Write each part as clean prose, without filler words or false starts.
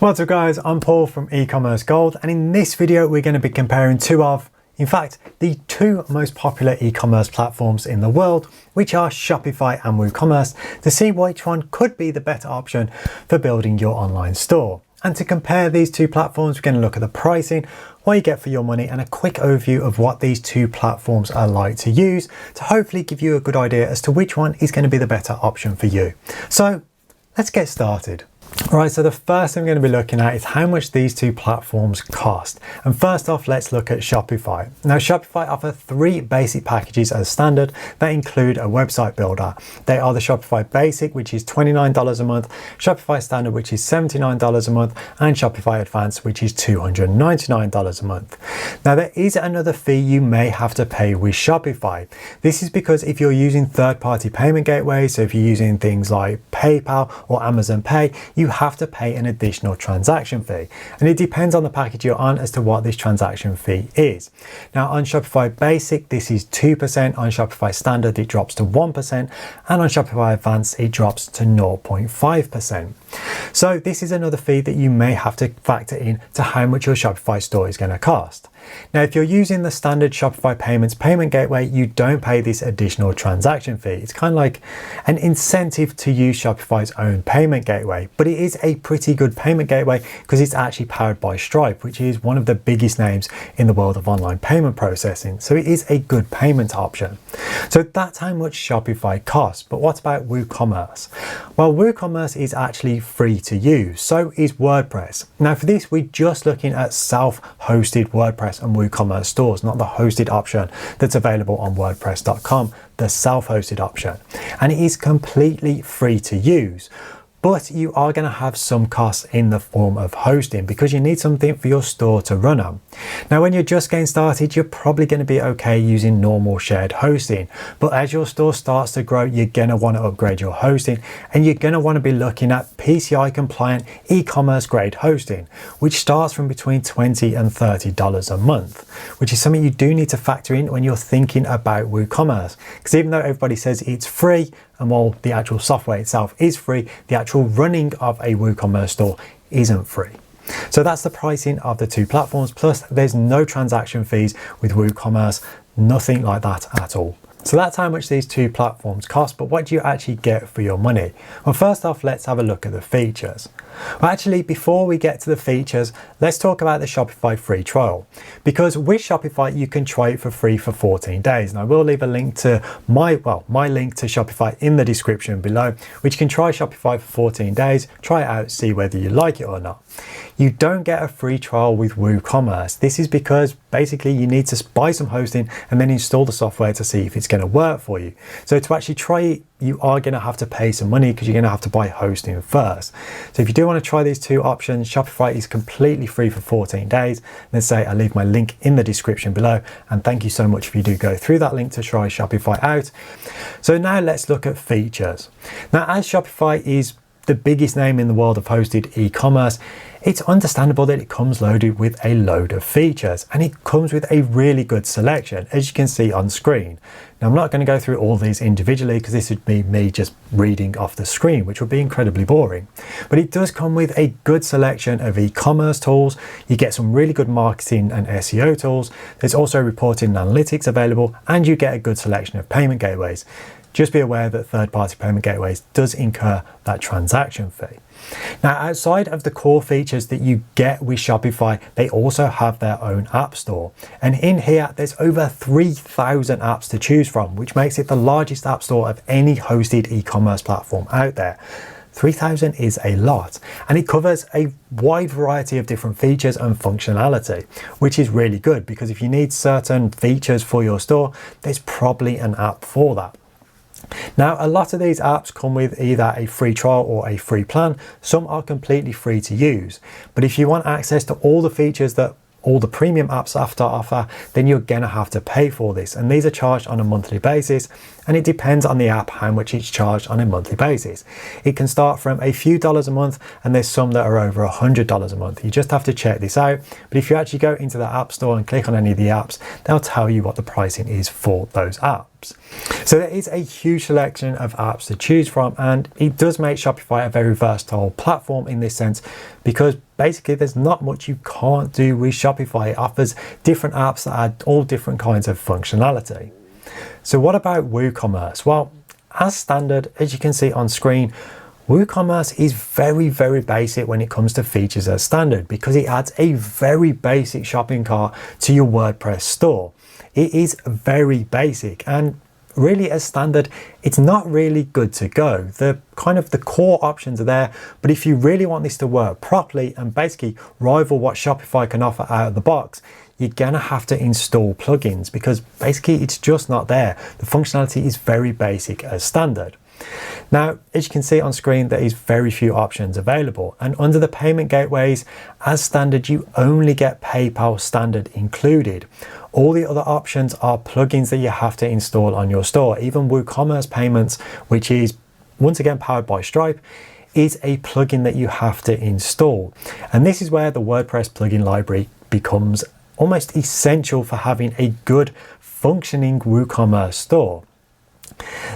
What's up guys, I'm Paul from Ecommerce Gold, and in this video we're going to be comparing the two most popular e-commerce platforms in the world, which are Shopify and WooCommerce, to see which one could be the better option for building your online store. And to compare these two platforms, we're going to look at the pricing, what you get for your money, and a quick overview of what these two platforms are like to use to hopefully give you a good idea as to which one is going to be the better option for you. So let's get started. Right, so the first thing we're going to be looking at is how much these two platforms cost. And first off, let's look at Shopify. Now, Shopify offer three basic packages as standard that include a website builder. They are the Shopify Basic, which is $29 a month, Shopify Standard, which is $79 a month, and Shopify Advanced, which is $299 a month. Now, there is another fee you may have to pay with Shopify. This is because if you're using third-party payment gateways, so if you're using things like PayPal or Amazon Pay, you have to pay an additional transaction fee, and it depends on the package you're on as to what this transaction fee is. Now, on Shopify Basic, this is 2%, on Shopify Standard it drops to 1%, and on Shopify Advanced it drops to 0.5%. So this is another fee that you may have to factor in to how much your Shopify store is going to cost. Now, if you're using the standard Shopify Payments payment gateway, you don't pay this additional transaction fee. It's kind of like an incentive to use Shopify's own payment gateway, but it is a pretty good payment gateway because it's actually powered by Stripe, which is one of the biggest names in the world of online payment processing. So it is a good payment option. So that's how much Shopify costs. But what about WooCommerce? Well, WooCommerce is actually free to use. So is WordPress. Now, for this, we're just looking at self-hosted WordPress and WooCommerce stores, not the hosted option that's available on WordPress.com, the self-hosted option. And it is completely free to use. But you are going to have some costs in the form of hosting because you need something for your store to run on. Now, when you're just getting started, you're probably going to be okay using normal shared hosting. But as your store starts to grow, you're going to want to upgrade your hosting, and you're going to want to be looking at PCI compliant e-commerce grade hosting, which starts from between $20 and $30 a month, which is something you do need to factor in when you're thinking about WooCommerce. Because even though everybody says it's free, and while the actual software itself is free, the actual running of a WooCommerce store isn't free. So that's the pricing of the two platforms. Plus, there's no transaction fees with WooCommerce, nothing like that at all. So that's how much these two platforms cost, but what do you actually get for your money? Well, first off, let's have a look at the features. Well, actually, before we get to the features, let's talk about the Shopify free trial. Because with Shopify, you can try it for free for 14 days. And I will leave a link to my link to Shopify in the description below, which you can try Shopify for 14 days, try it out, see whether you like it or not. You don't get a free trial with WooCommerce. This is because basically you need to buy some hosting and then install the software to see if it's going to work for you. So to actually try it, you are going to have to pay some money because you're going to have to buy hosting first. So if you do want to try these two options, Shopify is completely free for 14 days. Let's say I leave my link in the description below, and thank you so much if you do go through that link to try Shopify out. So now let's look at features. Now, as Shopify is the biggest name in the world of hosted e-commerce, it's understandable that it comes loaded with a load of features, and it comes with a really good selection, as you can see on screen. Now, I'm not going to go through all these individually because this would be me just reading off the screen, which would be incredibly boring. But it does come with a good selection of e-commerce tools. You get some really good marketing and SEO tools. There's also reporting and analytics available, and you get a good selection of payment gateways. Just be aware that third-party payment gateways does incur that transaction fee. Now, outside of the core features that you get with Shopify, they also have their own app store. And in here, there's over 3,000 apps to choose from, which makes it the largest app store of any hosted e-commerce platform out there. 3,000 is a lot, and it covers a wide variety of different features and functionality, which is really good because if you need certain features for your store, there's probably an app for that. Now, a lot of these apps come with either a free trial or a free plan. Some are completely free to use, but if you want access to all the features that all the premium apps have to offer, then you're gonna have to pay for this. And these are charged on a monthly basis, and it depends on the app how much it's charged on a monthly basis. It can start from a few dollars a month, and there's some that are over $100 a month. You just have to check this out. But if you actually go into the app store and click on any of the apps, they'll tell you what the pricing is for those apps. apps. So there is a huge selection of apps to choose from, and it does make Shopify a very versatile platform in this sense, because basically there's not much you can't do with Shopify. It offers different apps that add all different kinds of functionality. So what about WooCommerce? Well, as standard, as you can see on screen, WooCommerce is very, very basic when it comes to features as standard, because it adds a very basic shopping cart to your WordPress store. It is very basic, and really as standard, it's not really good to go. The core options are there, but if you really want this to work properly and basically rival what Shopify can offer out of the box, you're gonna have to install plugins, because basically it's just not there. The functionality is very basic as standard. Now, as you can see on screen, there is very few options available, and under the payment gateways, as standard, you only get PayPal standard included. All the other options are plugins that you have to install on your store. Even WooCommerce Payments, which is once again powered by Stripe, is a plugin that you have to install. And this is where the WordPress plugin library becomes almost essential for having a good functioning WooCommerce store.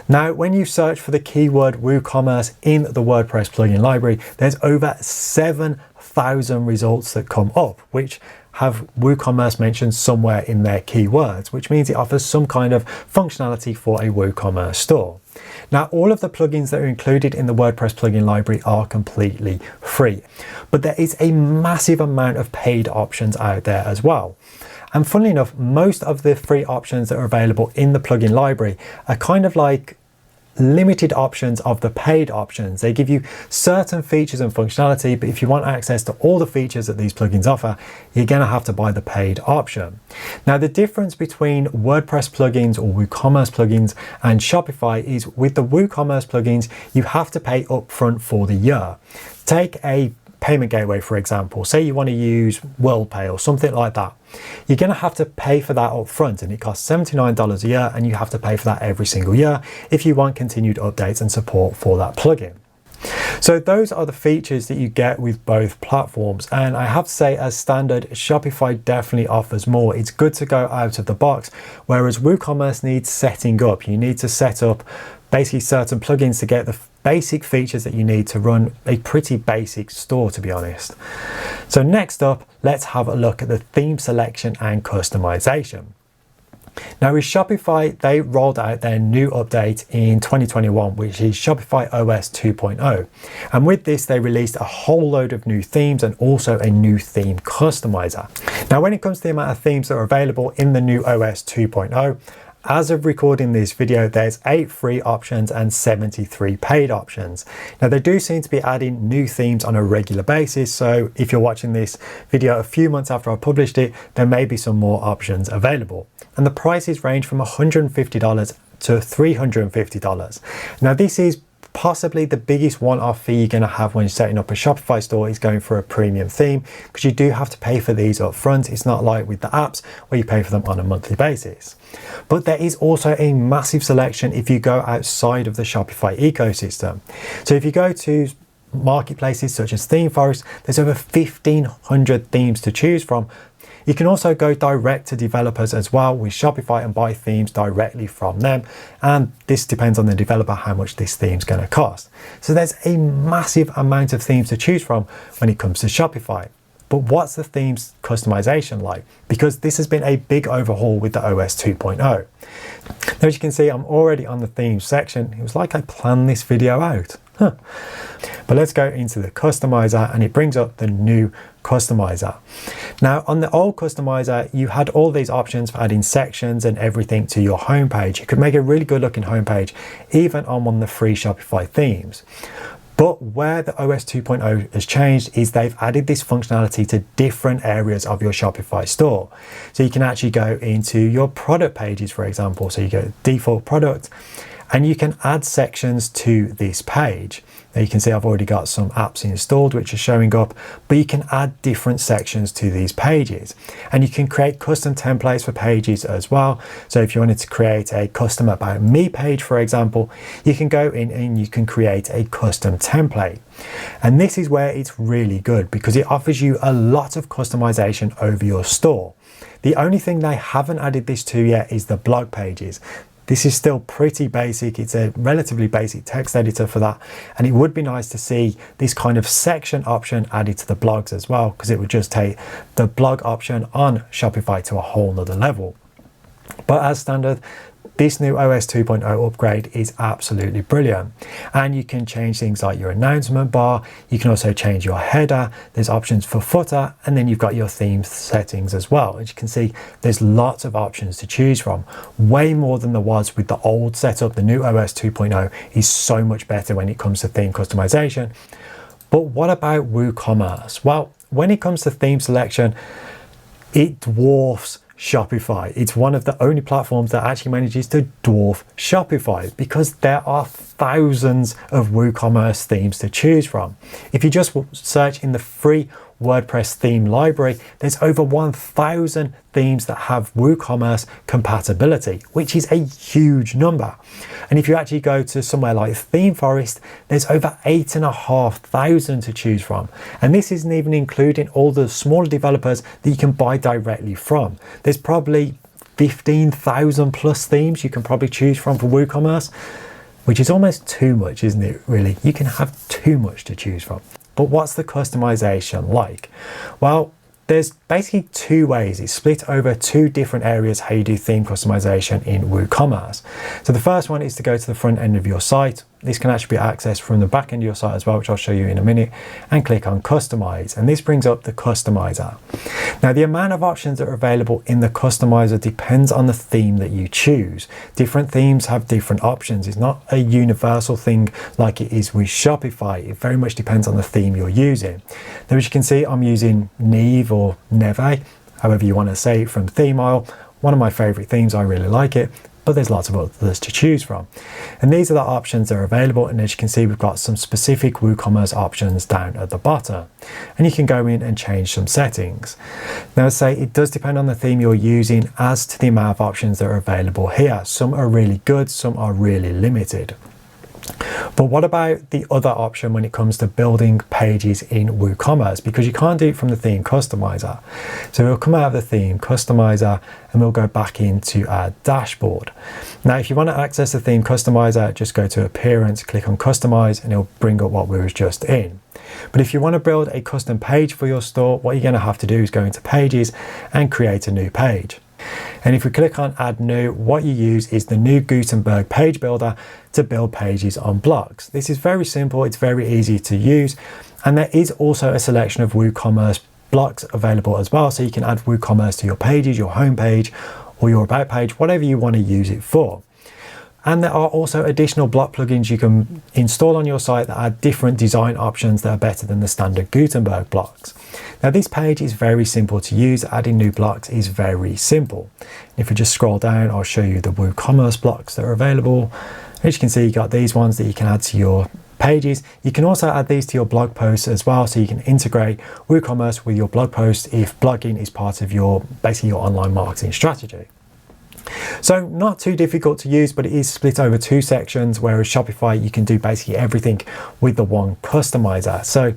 Now, when you search for the keyword WooCommerce in the WordPress plugin library, there's over 7,000 results that come up, which have WooCommerce mentioned somewhere in their keywords, which means it offers some kind of functionality for a WooCommerce store. Now, all of the plugins that are included in the WordPress plugin library are completely free, but there is a massive amount of paid options out there as well. And funnily enough, most of the free options that are available in the plugin library are kind of like limited options of the paid options. They give you certain features and functionality, but if you want access to all the features that these plugins offer, you're going to have to buy the paid option. Now, the difference between WordPress plugins or WooCommerce plugins and Shopify is with the WooCommerce plugins, you have to pay upfront for the year. Take a payment gateway, for example. Say you want to use WorldPay or something like that. You're going to have to pay for that up front, and it costs $79 a year, and you have to pay for that every single year if you want continued updates and support for that plugin. So those are the features that you get with both platforms, and I have to say, as standard, Shopify definitely offers more. It's good to go out of the box, whereas WooCommerce needs setting up. You need to set up basically certain plugins to get the basic features that you need to run a pretty basic store, to be honest. So next up, let's have a look at the theme selection and customization. Now, with Shopify, they rolled out their new update in 2021, which is Shopify OS 2.0. And with this, they released a whole load of new themes and also a new theme customizer. Now, when it comes to the amount of themes that are available in the new OS 2.0, as of recording this video, there's 8 free options and 73 paid options. Now, they do seem to be adding new themes on a regular basis, so if you're watching this video a few months after I published it, there may be some more options available. And the prices range from $150 to $350. Now, this is possibly the biggest one-off fee you're going to have when you're setting up a Shopify store is going for a premium theme, because you do have to pay for these up front. It's not like with the apps where you pay for them on a monthly basis. But there is also a massive selection if you go outside of the Shopify ecosystem. So if you go to marketplaces such as ThemeForest, there's over 1,500 themes to choose from. You can also go direct to developers as well with Shopify and buy themes directly from them. And this depends on the developer how much this theme is going to cost. So there's a massive amount of themes to choose from when it comes to Shopify. But what's the themes customization like? Because this has been a big overhaul with the OS 2.0. Now, as you can see, I'm already on the themes section. It was like I planned this video out. But let's go into the customizer, and it brings up the new customizer. Now, on the old customizer, you had all these options for adding sections and everything to your homepage. You could make a really good looking homepage even on one of the free Shopify themes. But where the OS 2.0 has changed is they've added this functionality to different areas of your Shopify store. So you can actually go into your product pages, for example. So you go default product, and you can add sections to this page. Now you can see I've already got some apps installed which are showing up, but you can add different sections to these pages. And you can create custom templates for pages as well. So if you wanted to create a custom about me page, for example, you can go in and you can create a custom template. And this is where it's really good because it offers you a lot of customization over your store. The only thing they haven't added this to yet is the blog pages. This is still pretty basic. It's a relatively basic text editor for that. And it would be nice to see this kind of section option added to the blogs as well, because it would just take the blog option on Shopify to a whole nother level. But as standard, this new OS 2.0 upgrade is absolutely brilliant. And you can change things like your announcement bar. You can also change your header. There's options for footer, and then you've got your theme settings as well. As you can see, there's lots of options to choose from. Way more than there was with the old setup. The new OS 2.0 is so much better when it comes to theme customization. But what about WooCommerce? Well, when it comes to theme selection, it dwarfs Shopify. It's one of the only platforms that actually manages to dwarf Shopify, because there are thousands of WooCommerce themes to choose from. If you just search in the free WordPress theme library, there's over 1,000 themes that have WooCommerce compatibility, which is a huge number. And if you actually go to somewhere like Theme Forest, there's over 8,500 to choose from. And this isn't even including all the smaller developers that you can buy directly from. There's probably 15,000 plus themes you can probably choose from for WooCommerce, which is almost too much, isn't it, really? You can have too much to choose from. But what's the customization like? Well, there's basically two ways. It's split over two different areas how you do theme customization in WooCommerce. So the first one is to go to the front end of your site. This can actually be accessed from the back end of your site as well, which I'll show you in a minute, and click on Customize. And this brings up the Customizer. Now, the amount of options that are available in the Customizer depends on the theme that you choose. Different themes have different options. It's not a universal thing like it is with Shopify. It very much depends on the theme you're using. Now, as you can see, I'm using Neve or Neve, however you want to say it, from Theme Isle. One of my favorite themes, I really like it. But there's lots of others to choose from. And these are the options that are available. And as you can see, we've got some specific WooCommerce options down at the bottom. And you can go in and change some settings. Now, say it does depend on the theme you're using as to the amount of options that are available here. Some are really good, some are really limited. But what about the other option when it comes to building pages in WooCommerce? Because you can't do it from the theme customizer. So we'll come out of the theme customizer and we'll go back into our dashboard. Now, if you want to access the theme customizer, just go to Appearance, click on Customize, and it'll bring up what we were just in. But if you want to build a custom page for your store, what you're going to have to do is go into Pages and create a new page. And if we click on Add New, what you use is the new Gutenberg page builder to build pages on blogs. This is very simple, it's very easy to use, and there is also a selection of WooCommerce blocks available as well, so you can add WooCommerce to your pages, your home page, or your about page, whatever you want to use it for. And there are also additional block plugins you can install on your site that add different design options that are better than the standard Gutenberg blocks. Now, this page is very simple to use. Adding new blocks is very simple. If we just scroll down, I'll show you the WooCommerce blocks that are available. As you can see, you got these ones that you can add to your pages. You can also add these to your blog posts as well, so you can integrate WooCommerce with your blog posts if blogging is part of your basically your online marketing strategy. So not too difficult to use, but it is split over two sections, whereas Shopify, you can do basically everything with the one customizer. So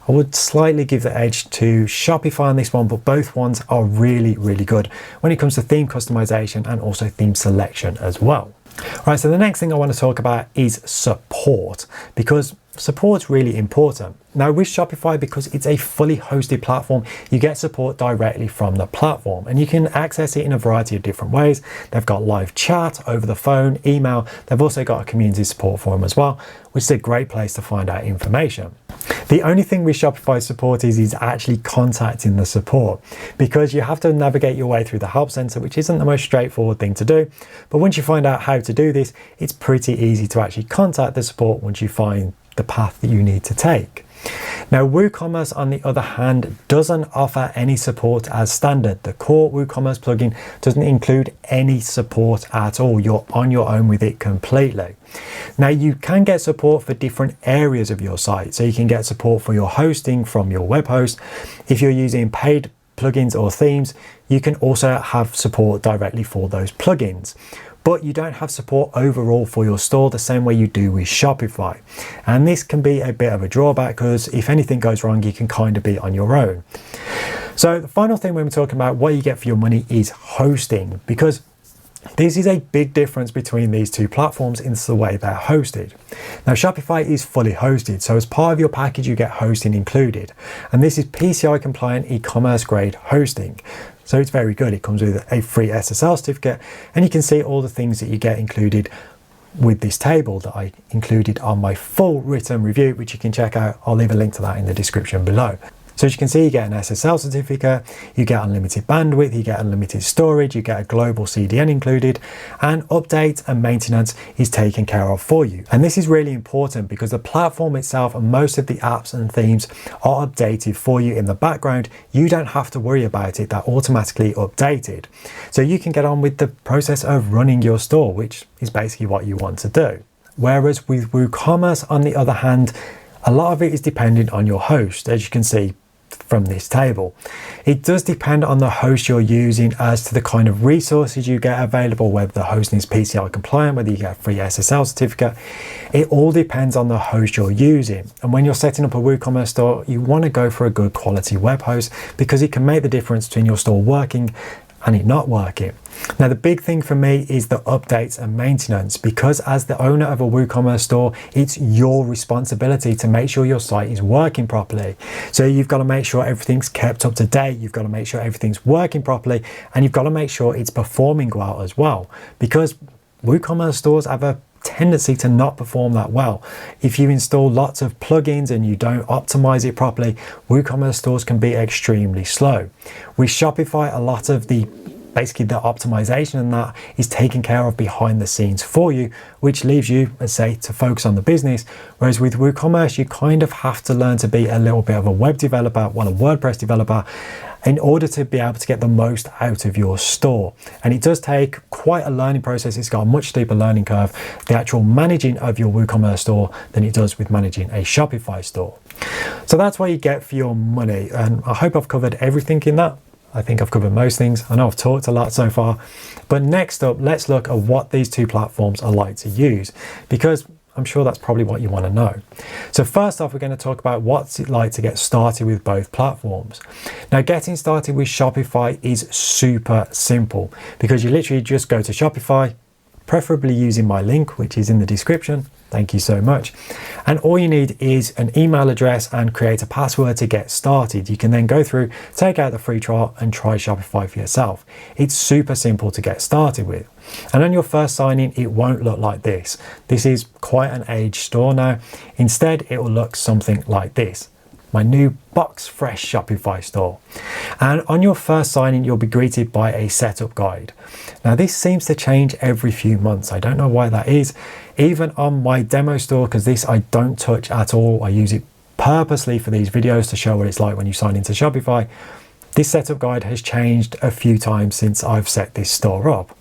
I would slightly give the edge to Shopify on this one, but both ones are really, really good when it comes to theme customization and also theme selection as well. All right, so the next thing I want to talk about is support, because support's really important. Now with Shopify, because it's a fully hosted platform, you get support directly from the platform, and you can access it in a variety of different ways. They've got live chat, over the phone, email. They've also got a community support forum as well, which is a great place to find out information. The only thing with Shopify support is actually contacting the support, because you have to navigate your way through the help center, which isn't the most straightforward thing to do. But once you find out how to do this, it's pretty easy to actually contact the support once you find the path that you need to take. Now, WooCommerce, on the other hand, doesn't offer any support as standard. The core WooCommerce plugin doesn't include any support at all. You're on your own with it completely. Now, you can get support for different areas of your site. So you can get support for your hosting from your web host. If you're using paid plugins or themes, you can also have support directly for those plugins. But you don't have support overall for your store the same way you do with Shopify. And this can be a bit of a drawback, because if anything goes wrong, you can kind of be on your own. So the final thing when we're talking about what you get for your money is hosting, because This is a big difference between these two platforms in the way they're hosted. Now, Shopify is fully hosted, so as part of your package, you get hosting included. And this is PCI compliant e-commerce grade hosting. So it's very good. It comes with a free SSL certificate, and you can see all the things that you get included with this table that I included on my full written review, which you can check out. I'll leave a link to that in the description below. So as you can see, you get an SSL certificate, you get unlimited bandwidth, you get unlimited storage, you get a global CDN included, and updates and maintenance is taken care of for you. And this is really important because the platform itself and most of the apps and themes are updated for you in the background. You don't have to worry about it, they're automatically updated. So you can get on with the process of running your store, which is basically what you want to do. Whereas with WooCommerce, on the other hand, a lot of it is dependent on your host, as you can see from this table. It does depend on the host you're using as to the kind of resources you get available, whether the hosting is PCI compliant, whether you get a free SSL certificate. It all depends on the host you're using. And when you're setting up a WooCommerce store, you want to go for a good quality web host because it can make the difference between your store working and it not working. Now, the big thing for me is the updates and maintenance, because as the owner of a WooCommerce store, it's your responsibility to make sure your site is working properly. So you've got to make sure everything's kept up to date, you've got to make sure everything's working properly, and you've got to make sure it's performing well as well, because WooCommerce stores have a tendency to not perform that well. If you install lots of plugins and you don't optimize it properly, WooCommerce stores can be extremely slow. With Shopify, a lot of basically the optimization and that is taken care of behind the scenes for you, which leaves you, let's say, to focus on the business. Whereas with WooCommerce, you kind of have to learn to be a little bit of a web developer, well, a WordPress developer, in order to be able to get the most out of your store. And it does take quite a learning process. It's got a much steeper learning curve, the actual managing of your WooCommerce store, than it does with managing a Shopify store. So that's what you get for your money. And I hope I've covered everything in that. I think I've covered most things. I know I've talked a lot so far, but next up, let's look at what these two platforms are like to use, because I'm sure that's probably what you want to know. So first off, we're going to talk about what's it like to get started with both platforms. Now, getting started with Shopify is super simple because you literally just go to Shopify, preferably using my link, which is in the description. Thank you so much. And all you need is an email address and create a password to get started. You can then go through, take out the free trial and try Shopify for yourself. It's super simple to get started with. And on your first sign in, it won't look like this. This is quite an aged store now. Instead, it will look something like this. My new box fresh Shopify store. And on your first sign in, you'll be greeted by a setup guide. Now, this seems to change every few months. I don't know why that is. Even on my demo store, because this I don't touch at all. I use it purposely for these videos to show what it's like when you sign into Shopify. This setup guide has changed a few times since I've set this store up.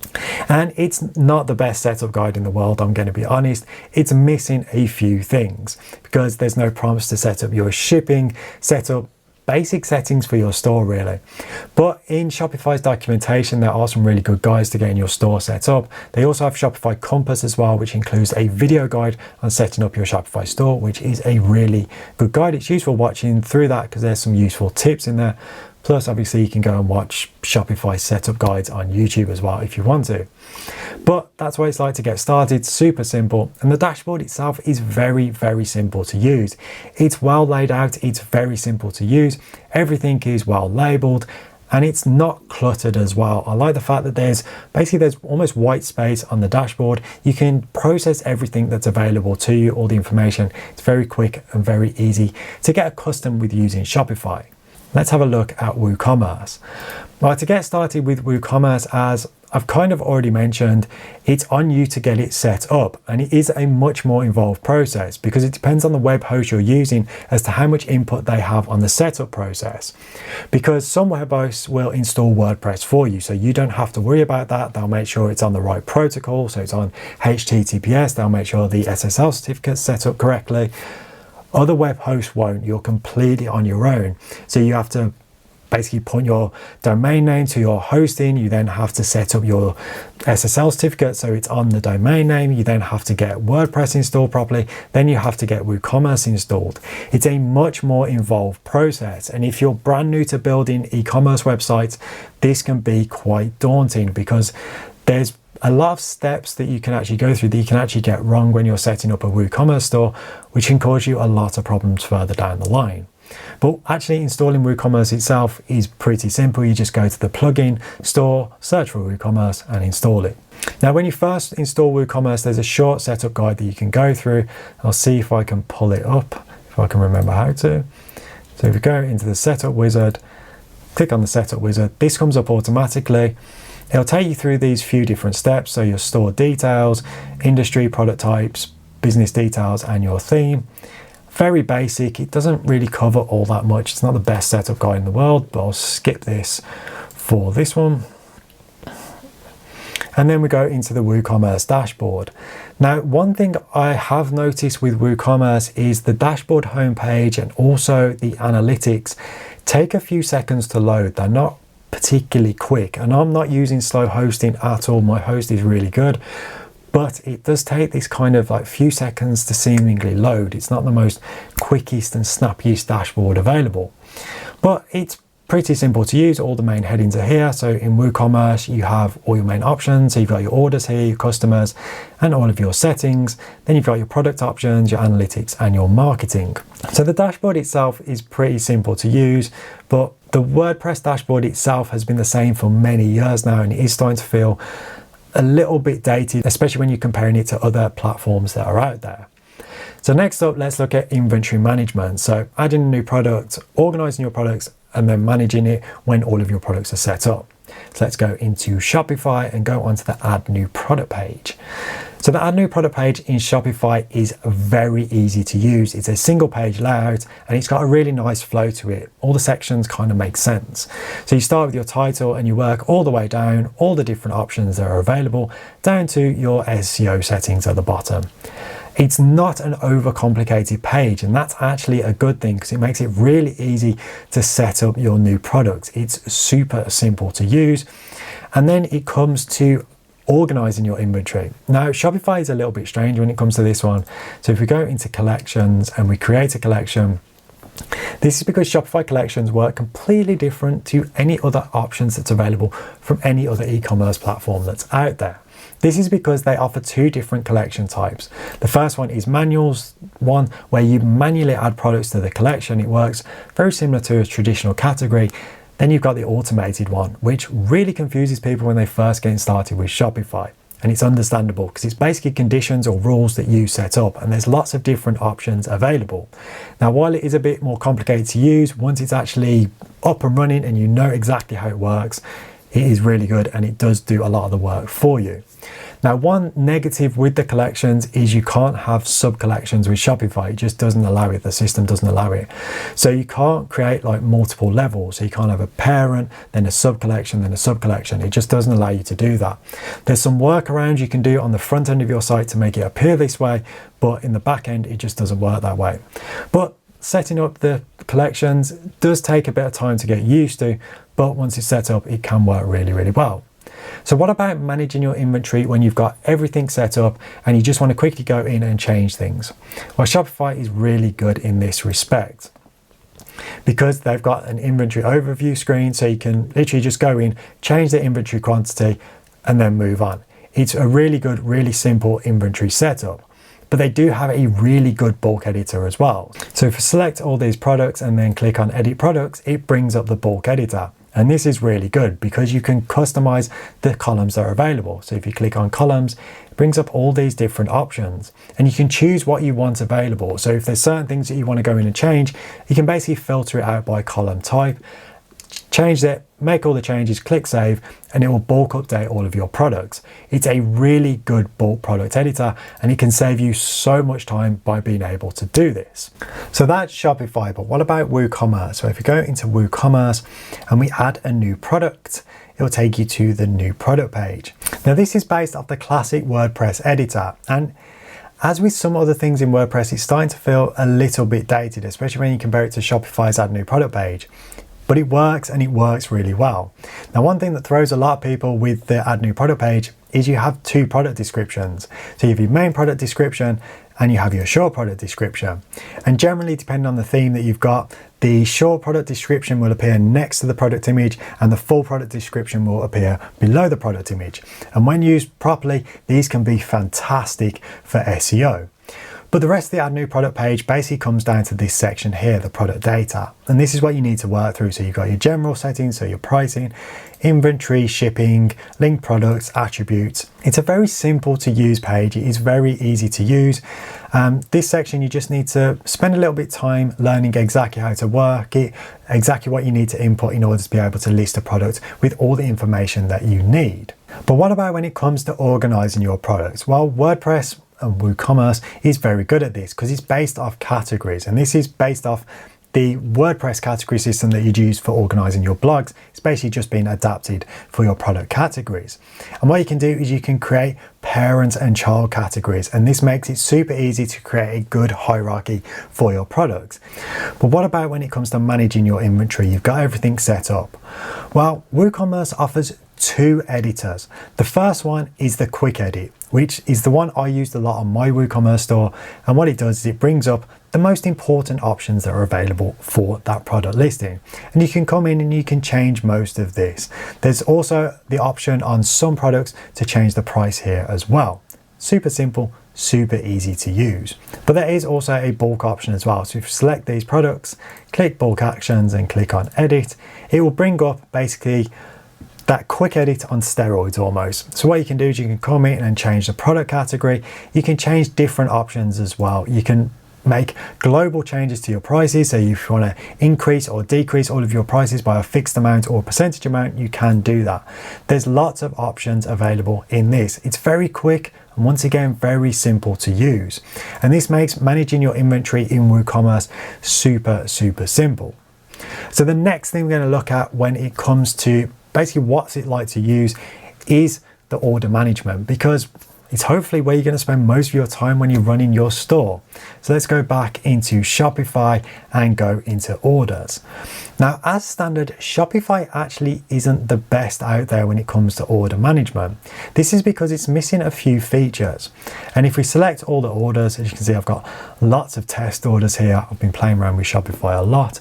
And it's not the best setup guide in the world, I'm going to be honest. It's missing a few things because there's no prompts to set up your shipping, set up basic settings for your store really. But in Shopify's documentation, there are some really good guides to getting your store set up. They also have Shopify Compass as well, which includes a video guide on setting up your Shopify store, which is a really good guide. It's useful watching through that because there's some useful tips in there. Plus, obviously, you can go and watch Shopify setup guides on YouTube as well if you want to. But that's what it's like to get started, super simple. And the dashboard itself is very, very simple to use. It's well laid out, it's very simple to use. Everything is well labeled and it's not cluttered as well. I like the fact that there's almost white space on the dashboard. You can process everything that's available to you, all the information. It's very quick and very easy to get accustomed with using Shopify. Let's have a look at WooCommerce. Well, to get started with WooCommerce, as I've kind of already mentioned, it's on you to get it set up, and it is a much more involved process because it depends on the web host you're using as to how much input they have on the setup process. Because some web hosts will install WordPress for you, so you don't have to worry about that. They'll make sure it's on the right protocol, so it's on HTTPS. They'll make sure the SSL certificate's set up correctly. Other web hosts won't. You're completely on your own. So you have to basically put your domain name to your hosting. You then have to set up your SSL certificate so it's on the domain name. You then have to get WordPress installed properly. Then you have to get WooCommerce installed. It's a much more involved process. And if you're brand new to building e-commerce websites, this can be quite daunting because there's a lot of steps that you can actually go through that you can actually get wrong when you're setting up a WooCommerce store, which can cause you a lot of problems further down the line. But actually installing WooCommerce itself is pretty simple. You just go to the plugin store, search for WooCommerce and install it. Now, when you first install WooCommerce, there's a short setup guide that you can go through. I'll see if I can pull it up, if I can remember how to. So if you go into the setup wizard, click on the setup wizard, this comes up automatically. It'll take you through these few different steps. So your store details, industry, product types, business details, and your theme. Very basic. It doesn't really cover all that much. It's not the best setup guide in the world, but I'll skip this for this one. And then we go into the WooCommerce dashboard. Now, one thing I have noticed with WooCommerce is the dashboard homepage and also the analytics take a few seconds to load. They're not particularly quick, and I'm not using slow hosting at all. My host is really good, but it does take this kind of like few seconds to seemingly load. It's not the most quickest and snappiest dashboard available, but it's pretty simple to use. All the main headings are here. So in WooCommerce, you have all your main options. So you've got your orders here, your customers, and all of your settings. Then you've got your product options, your analytics, and your marketing. So the dashboard itself is pretty simple to use, but the WordPress dashboard itself has been the same for many years now, and it is starting to feel a little bit dated, especially when you're comparing it to other platforms that are out there. So next up, let's look at inventory management. So adding a new product, organizing your products, and then managing it when all of your products are set up. So let's go into Shopify and go onto the Add New Product page. So the Add New Product page in Shopify is very easy to use. It's a single page layout and it's got a really nice flow to it. All the sections kind of make sense. So you start with your title and you work all the way down, all the different options that are available, down to your SEO settings at the bottom. It's not an overcomplicated page, and that's actually a good thing because it makes it really easy to set up your new product. It's super simple to use. And then it comes to organizing your inventory. Now, Shopify is a little bit strange when it comes to this one. So if we go into collections and we create a collection, this is because Shopify collections work completely different to any other options that's available from any other e-commerce platform that's out there. This is because they offer two different collection types. The first one is manuals, one where you manually add products to the collection. It works very similar to a traditional category. Then you've got the automated one, which really confuses people when they first get started with Shopify. And it's understandable because it's basically conditions or rules that you set up, and there's lots of different options available. Now, while it is a bit more complicated to use, once it's actually up and running and you know exactly how it works, it is really good and it does do a lot of the work for you. Now, one negative with the collections is you can't have sub-collections with Shopify. It just doesn't allow it. The system doesn't allow it. So you can't create like multiple levels. So you can't have a parent, then a sub-collection, then a sub-collection. It just doesn't allow you to do that. There's some workarounds you can do on the front end of your site to make it appear this way, but in the back end, it just doesn't work that way. But setting up the collections does take a bit of time to get used to, but once it's set up, it can work really, really well. So what about managing your inventory when you've got everything set up and you just want to quickly go in and change things? Well, Shopify is really good in this respect because they've got an inventory overview screen, so you can literally just go in, change the inventory quantity, and then move on. It's a really good, really simple inventory setup. But they do have a really good bulk editor as well. So if you select all these products and then click on Edit Products, it brings up the bulk editor. And this is really good because you can customize the columns that are available. So if you click on columns, it brings up all these different options and you can choose what you want available. So if there's certain things that you want to go in and change, you can basically filter it out by column type, change it, make all the changes, click save, and it will bulk update all of your products. It's a really good bulk product editor and it can save you so much time by being able to do this. So that's Shopify, but what about WooCommerce? So if you go into WooCommerce and we add a new product, it will take you to the new product page. Now this is based off the classic WordPress editor, and as with some other things in WordPress, it's starting to feel a little bit dated, especially when you compare it to Shopify's add new product page. But it works, and it works really well. Now, one thing that throws a lot of people with the add new product page is you have two product descriptions. So you have your main product description and you have your short product description. And generally, depending on the theme that you've got, the short product description will appear next to the product image and the full product description will appear below the product image. And when used properly, these can be fantastic for SEO. But the rest of the add new product page basically comes down to this section here, the product data. And this is what you need to work through. So you've got your general settings, so your pricing, inventory, shipping, linked products, attributes. It's a very simple to use page. It is very easy to use. This section, you just need to spend a little bit of time learning exactly how to work it, exactly what you need to input in order to be able to list a product with all the information that you need. But what about when it comes to organizing your products? Well, WordPress and WooCommerce is very good at this because it's based off categories, and this is based off the WordPress category system that you'd use for organizing your blogs. It's basically just been adapted for your product categories. And what you can do is you can create parent and child categories, and this makes it super easy to create a good hierarchy for your products. But what about when it comes to managing your inventory? You've got everything set up. Well, WooCommerce offers two editors. The first one is the quick edit, which is the one I used a lot on my WooCommerce store. And what it does is it brings up the most important options that are available for that product listing. And you can come in and you can change most of this. There's also the option on some products to change the price here as well. Super simple, super easy to use. But there is also a bulk option as well. So if you select these products, click bulk actions and click on edit, it will bring up basically that quick edit on steroids almost. So what you can do is you can come in and change the product category. You can change different options as well. You can make global changes to your prices. So if you want to increase or decrease all of your prices by a fixed amount or percentage amount, you can do that. There's lots of options available in this. It's very quick and once again, very simple to use. And this makes managing your inventory in WooCommerce super, super simple. So the next thing we're going to look at when it comes to basically what's it like to use is the order management, because it's hopefully where you're going to spend most of your time when you're running your store. So let's go back into Shopify and go into orders. Now, as standard, Shopify actually isn't the best out there when it comes to order management. This is because it's missing a few features. And if we select all the orders, as you can see, I've got lots of test orders here. I've been playing around with Shopify a lot.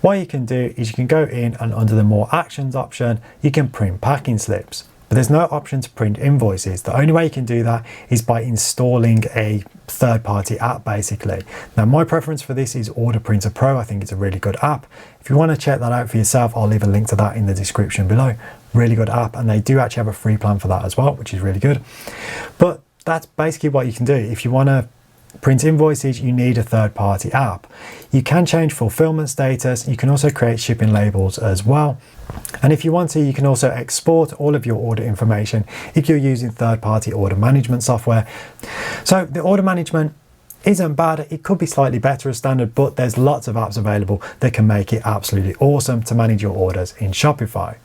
What you can do is you can go in and under the more actions option, you can print packing slips. But there's no option to print invoices. The only way you can do that is by installing a third-party app basically. Now my preference for this is Order Printer Pro. I think it's a really good app. If you want to check that out for yourself, I'll leave a link to that in the description below. Really good app, and they do actually have a free plan for that as well, which is really good. But that's basically what you can do. If you want to print invoices, you need a third-party app. You can change fulfillment status. You can also create shipping labels as well. And if you want to, you can also export all of your order information if you're using third-party order management software. So the order management isn't bad. It could be slightly better as standard, but there's lots of apps available that can make it absolutely awesome to manage your orders in Shopify.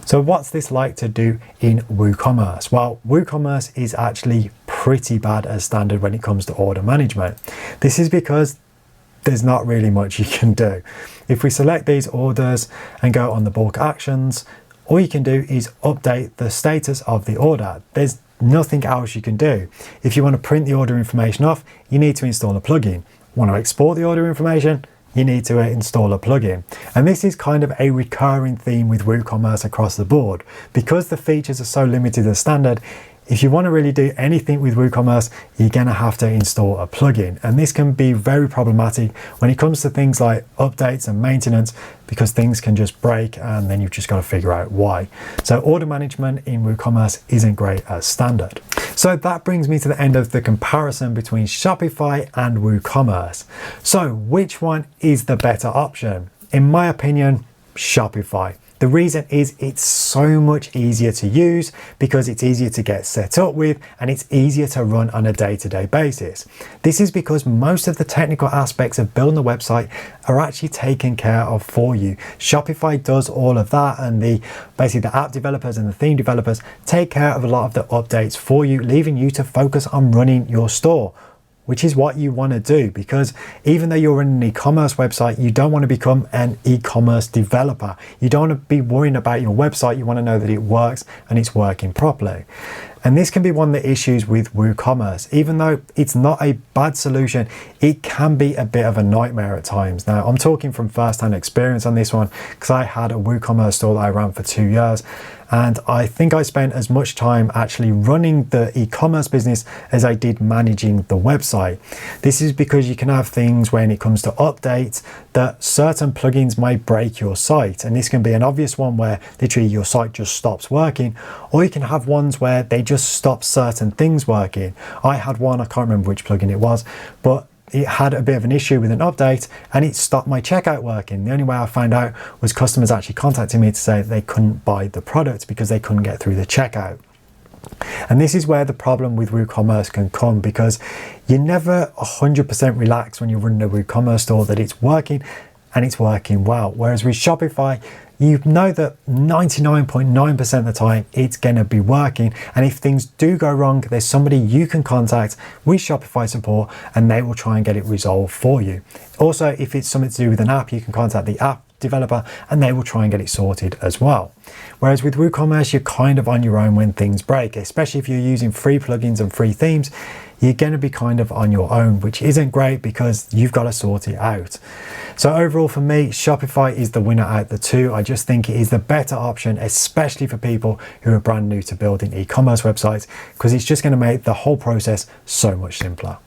So what's this like to do in WooCommerce? Well, WooCommerce is actually pretty bad as standard when it comes to order management. This is because there's not really much you can do. If we select these orders and go on the bulk actions, all you can do is update the status of the order. There's nothing else you can do. If you want to print the order information off, you need to install a plugin. Want to export the order information? You need to install a plugin. And this is kind of a recurring theme with WooCommerce across the board. Because the features are so limited as standard, if you want to really do anything with WooCommerce, you're going to have to install a plugin. And this can be very problematic when it comes to things like updates and maintenance, because things can just break and then you've just got to figure out why. So order management in WooCommerce isn't great as standard. So that brings me to the end of the comparison between Shopify and WooCommerce. So which one is the better option? In my opinion, Shopify. The reason is it's so much easier to use because it's easier to get set up with and it's easier to run on a day-to-day basis. This is because most of the technical aspects of building a website are actually taken care of for you. Shopify does all of that, and basically the app developers and the theme developers take care of a lot of the updates for you, leaving you to focus on running your store, which is what you want to do, because even though you're running an e-commerce website, you don't want to become an e-commerce developer. You don't want to be worrying about your website. You want to know that it works and it's working properly. And this can be one of the issues with WooCommerce. Even though it's not a bad solution, it can be a bit of a nightmare at times. Now, I'm talking from first-hand experience on this one because I had a WooCommerce store that I ran for 2 years. And I think I spent as much time actually running the e-commerce business as I did managing the website. This is because you can have things when it comes to updates that certain plugins may break your site. And this can be an obvious one where literally your site just stops working, or you can have ones where they just stop certain things working. I had one, I can't remember which plugin it was, but it had a bit of an issue with an update and it stopped my checkout working. The only way I found out was customers actually contacting me to say they couldn't buy the product because they couldn't get through the checkout. And this is where the problem with WooCommerce can come, because you're never 100% relaxed when you're running a WooCommerce store that it's working and it's working well. Whereas with Shopify, you know that 99.9% of the time it's going to be working. And if things do go wrong, there's somebody you can contact with Shopify support and they will try and get it resolved for you. Also, if it's something to do with an app, you can contact the app developer and they will try and get it sorted as well. Whereas with WooCommerce, you're kind of on your own when things break, especially if you're using free plugins and free themes. You're going to be kind of on your own, which isn't great because you've got to sort it out. So overall for me, Shopify is the winner out of the two. I just think it is the better option, especially for people who are brand new to building e-commerce websites, because it's just going to make the whole process so much simpler.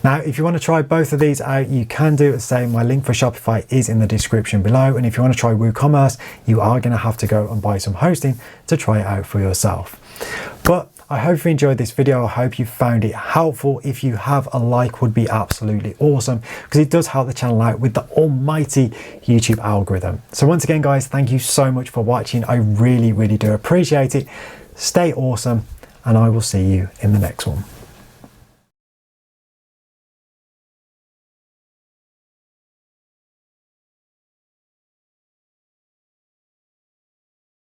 Now, if you want to try both of these out, you can do it. Say my link for Shopify is in the description below. And if you want to try WooCommerce, you are going to have to go and buy some hosting to try it out for yourself. But I hope you enjoyed this video. I hope you found it helpful. If you have, a like would be absolutely awesome because it does help the channel out with the almighty YouTube algorithm. So once again, guys, thank you so much for watching. I really, really do appreciate it. Stay awesome and I will see you in the next one.